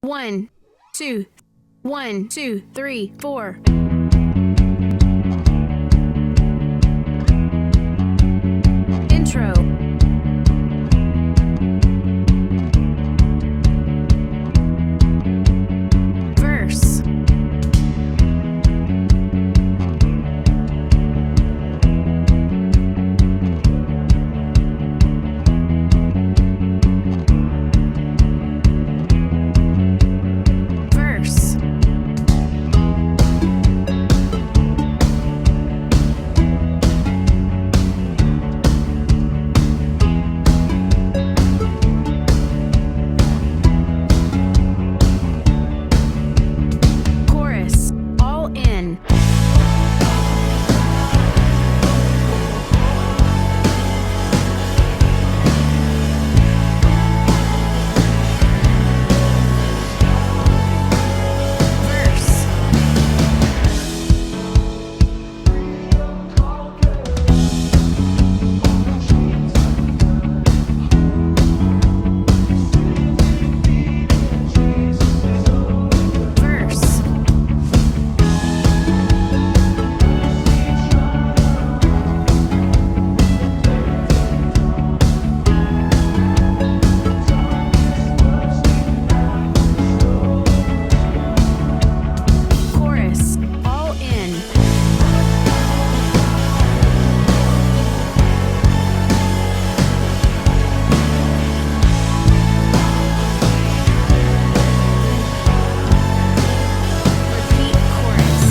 1, 2, 1, 2, 3, 4. Intro. Verse. Verse. Chorus. All in. Verse. Verse. Chorus. All in. Repeat chorus.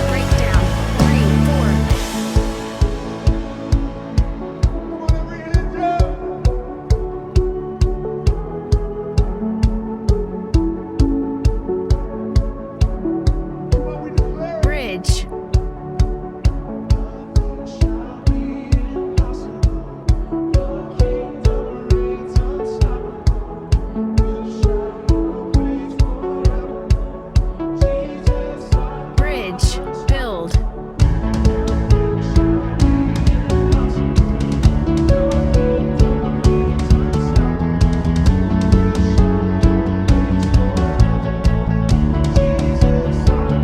Breakdown. 3, 4. Bridge. Bridge. Build.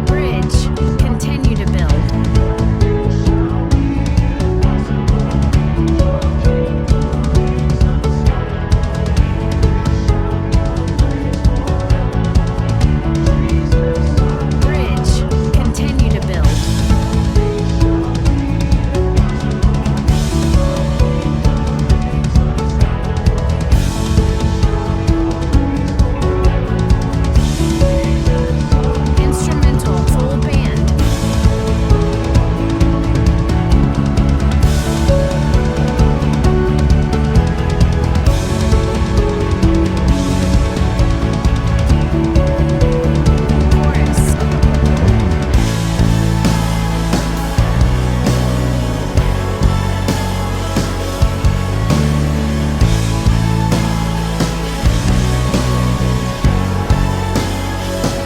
Bridge. Continue to build. Bridge. Continue to build. Instrumental full band. Chorus.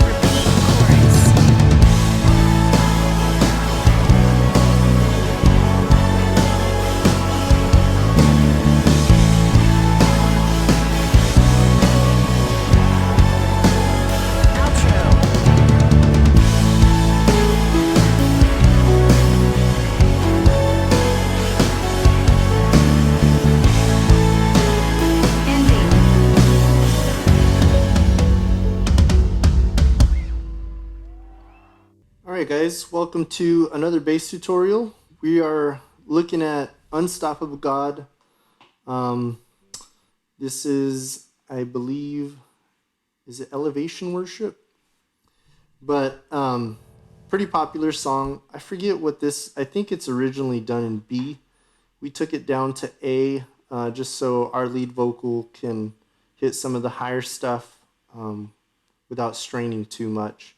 Repeat chorus. Outro. Ending. Alright guys, welcome to another bass tutorial. We are looking at Unstoppable God. This is, I believe, is it Elevation Worship? But pretty popular song. I forget what this, I think it's originally done in B. We took it down to A just so our lead vocal can hit some of the higher stuff without straining too much.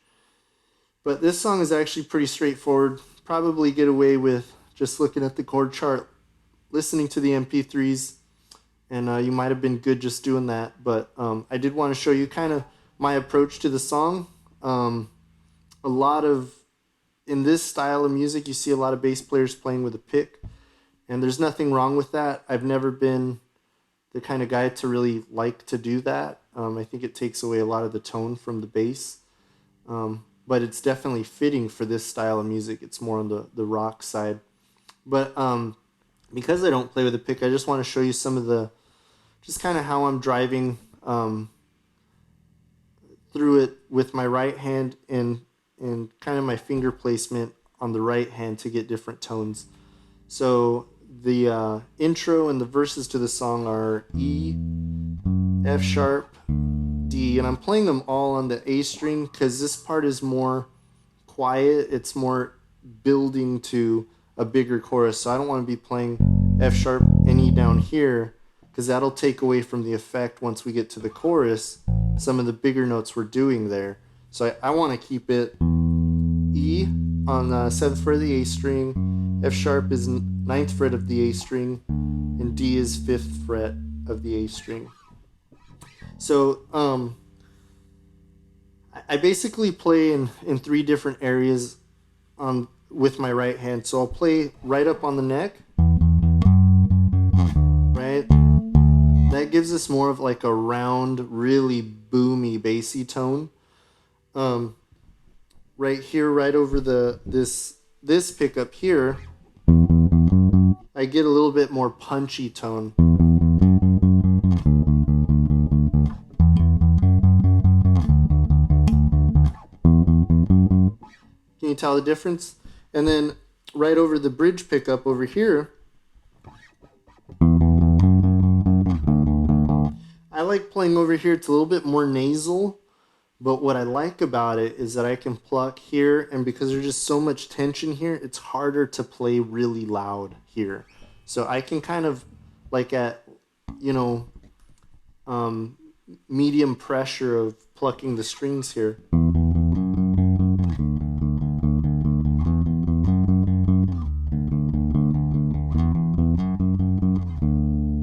But this song is actually pretty straightforward. Probably get away with just looking at the chord chart, listening to the MP3s, and you might have been good just doing that. But I did want to show you kind of my approach to the song. a lot of, in this style of music, you see a lot of bass players playing with a pick, and there's nothing wrong with that. I've never been the kind of guy to really like to do that. I think it takes away a lot of the tone from the bass, but it's definitely fitting for this style of music. It's more on the rock side. But because I don't play with a pick, I just want to show you some of the, just kind of how I'm driving through it with my right hand and kind of my finger placement on the right hand to get different tones. So the intro and the verses to the song are E, F sharp, D, and I'm playing them all on the A string because this part is more quiet. It's more building to a bigger chorus. So I don't want to be playing F sharp and E down here because that'll take away from the effect once we get to the chorus, some of the bigger notes we're doing there. So I want to keep it E on the 7th fret of the A string, F sharp is 9th fret of the A string, and D is 5th fret of the A string. So I basically play in 3 different areas with my right hand. So I'll play right up on the neck, right? That gives us more of like a round, really boomy, bassy tone. Right here, right over this pickup here, I get a little bit more punchy tone. Can you tell the difference? And then right over the bridge pickup over here, I like playing over here. It's a little bit more nasal, but what I like about it is that I can pluck here, and because there's just so much tension here, it's harder to play really loud here. So I can kind of, like at, medium pressure of plucking the strings here.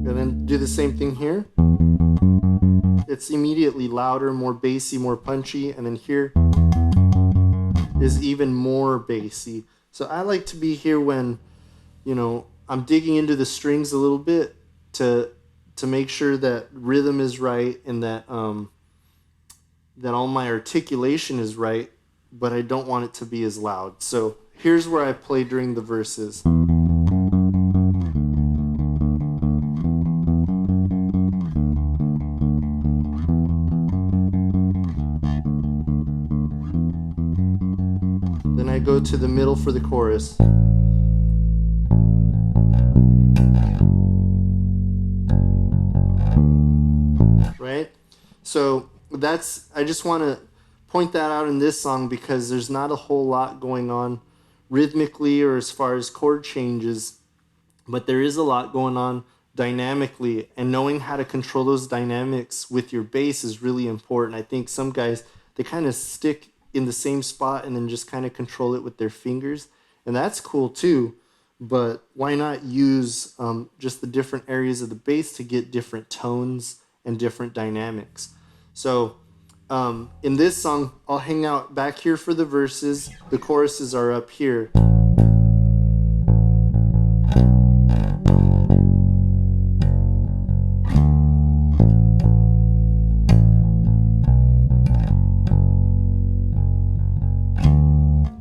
And then do the same thing here. It's immediately louder, more bassy, more punchy, and then here is even more bassy. So I like to be here when, I'm digging into the strings a little bit to make sure that rhythm is right and that that all my articulation is right, but I don't want it to be as loud. So here's where I play during the verses. Then I go to the middle for the chorus. Right? So I just want to point that out in this song because there's not a whole lot going on rhythmically or as far as chord changes, but there is a lot going on dynamically, and knowing how to control those dynamics with your bass is really important. I think some guys, they kind of stick in the same spot and then just kind of control it with their fingers, and that's cool too, but why not use just the different areas of the bass to get different tones and different dynamics. So in this song, I'll hang out back here for the verses. The choruses are up here.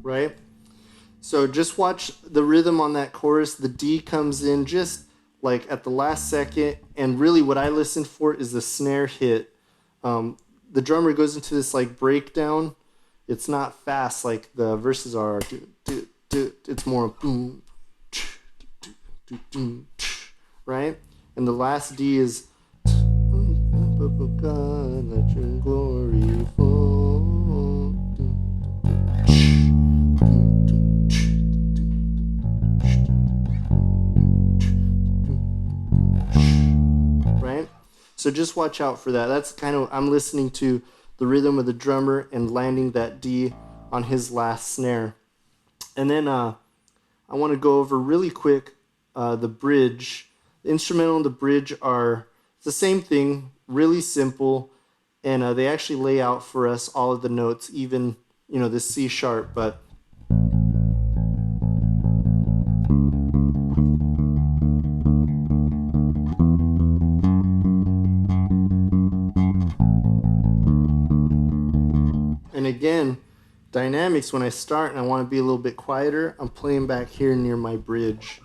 Right? So just watch the rhythm on that chorus. The D comes in just like at the last second, and really what I listen for is the snare hit. The drummer goes into this like breakdown. It's not fast like the verses are. It's more boom, right? And the last D is God, let your glory fall. Right? So just watch out for that. That's kind of, I'm listening to the rhythm of the drummer and landing that D on his last snare. And then I want to go over really quick the bridge. The instrumental and the bridge are the same thing, really simple, and they actually lay out for us all of the notes, even this C sharp, but and again, dynamics, when I start and I want to be a little bit quieter, I'm playing back here near my bridge.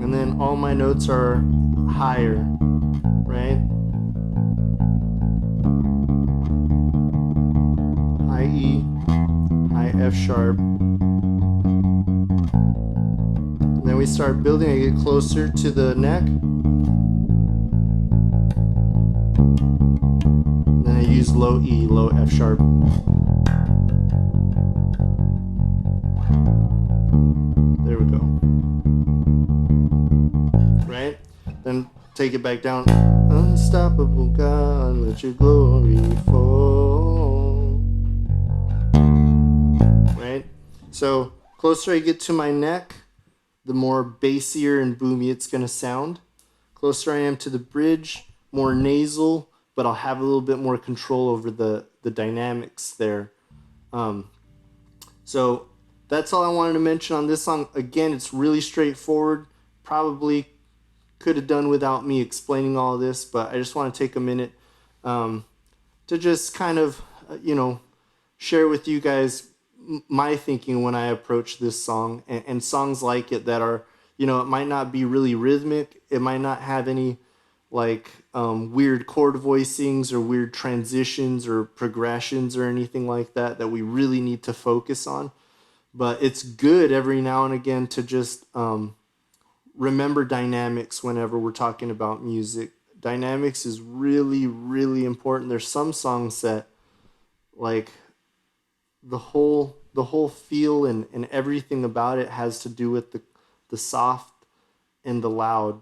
And then all my notes are higher, right? High E, high F sharp. And then we start building, I get closer to the neck. Then I use low E, low F sharp. There we go. Right? Then take it back down. Unstoppable God, let your glory fall. Right? So closer I get to my neck, the more bassier and boomy it's going to sound. Closer I am to the bridge, more nasal, but I'll have a little bit more control over the dynamics there. So that's all I wanted to mention on this song. Again, it's really straightforward. Probably could have done without me explaining all of this, but I just want to take a minute to just kind of, share with you guys my thinking when I approach this song and songs like it that are, it might not be really rhythmic. It might not have any weird chord voicings or weird transitions or progressions or anything like that we really need to focus on. But it's good every now and again to just remember dynamics whenever we're talking about music. Dynamics is really, really important. There's some songs that the whole feel and everything about it has to do with the soft and the loud.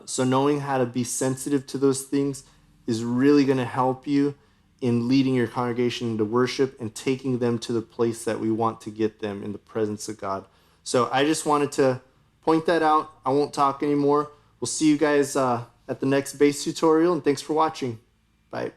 So knowing how to be sensitive to those things is really going to help you in leading your congregation into worship and taking them to the place that we want to get them in the presence of God. So I just wanted to point that out. I won't talk anymore. We'll see you guys at the next bass tutorial, and thanks for watching. Bye.